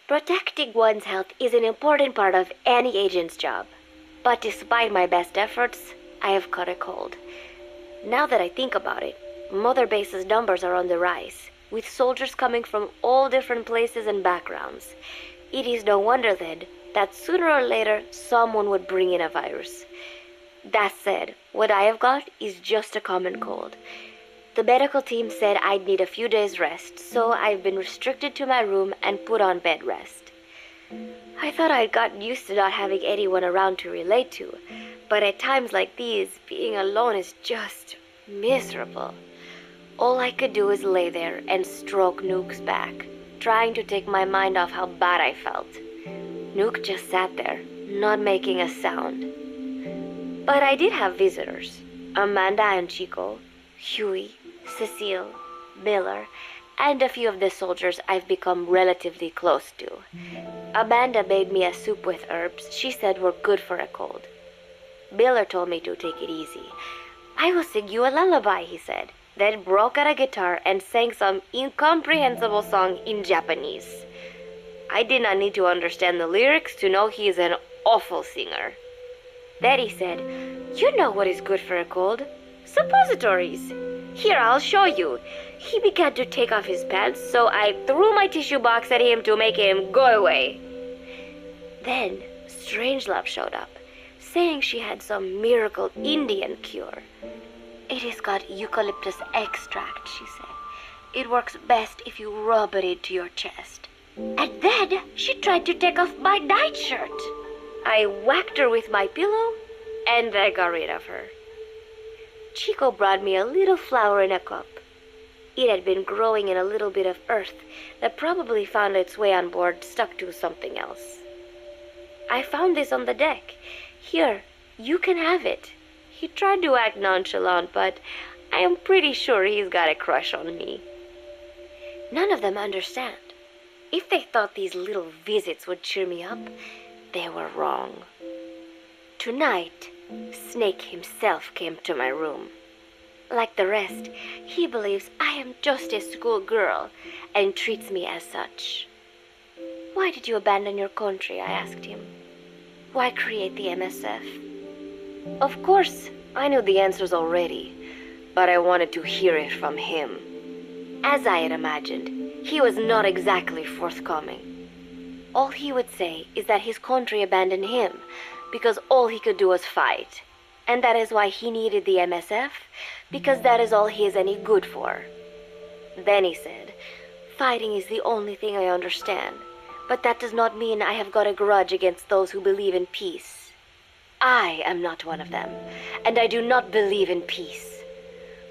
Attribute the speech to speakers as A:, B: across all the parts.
A: Protecting one's health is an important part of any agent's job. But despite my best efforts, I have caught a cold. Now that I think about it, Mother Base's numbers are on the rise, with soldiers coming from all different places and backgrounds. It is no wonder then that sooner or later someone would bring in a virus. That said, what I have got is just a common cold. The medical team said I'd need a few days rest, so I've been restricted to my room and put on bed rest. I thought I'd gotten used to not having anyone around to relate to, but at times like these, being alone is just miserable. All I could do is lay there and stroke Nook's back, trying to take my mind off how bad I felt. Nook just sat there, not making a sound. But I did have visitors. Amanda and Chico, Huey, Cecile, Miller, and a few of the soldiers I've become relatively close to. Amanda made me a soup with herbs she said were good for a cold. Miller told me to take it easy. I will sing you a lullaby, he said, then broke out a guitar and sang some incomprehensible song in Japanese. I did not need to understand the lyrics to know he is an awful singer. Then he said, "You know what is good for a cold? Suppositories. Here, I'll show you." He began to take off his pants, so I threw my tissue box at him to make him go away. Then Strangelove showed up, saying she had some miracle Indian cure. "It has got eucalyptus extract," she said. "It works best if you rub it into your chest." And then she tried to take off my nightshirt. I whacked her with my pillow, and I got rid of her. Chico brought me a little flower in a cup. It had been growing in a little bit of earth that probably found its way on board, stuck to something else. "I found this on the deck. Here, you can have it." He tried to act nonchalant, but I am pretty sure he's got a crush on me. None of them understand. If they thought these little visits would cheer me up, they were wrong. Tonight, Snake himself came to my room. Like the rest, he believes I am just a schoolgirl and treats me as such. "Why did you abandon your country?" I asked him. "Why create the MSF?" Of course, I knew the answers already, but I wanted to hear it from him. As I had imagined, he was not exactly forthcoming. All he would say is that his country abandoned him because all he could do was fight, and that is why he needed the MSF, because that is all he is any good for. Then he said, "Fighting is the only thing I understand, but that does not mean I have got a grudge against those who believe in peace. I am not one of them, and I do not believe in peace.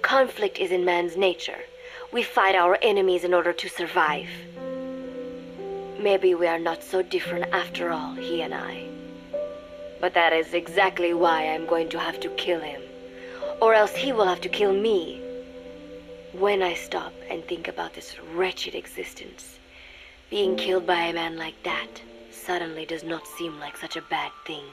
A: Conflict is in man's nature. We fight our enemies in order to survive." Maybe we are not so different after all, he and I. But that is exactly why I'm going to have to kill him, or else he will have to kill me. When I stop and think about this wretched existence, being killed by a man like that suddenly does not seem like such a bad thing.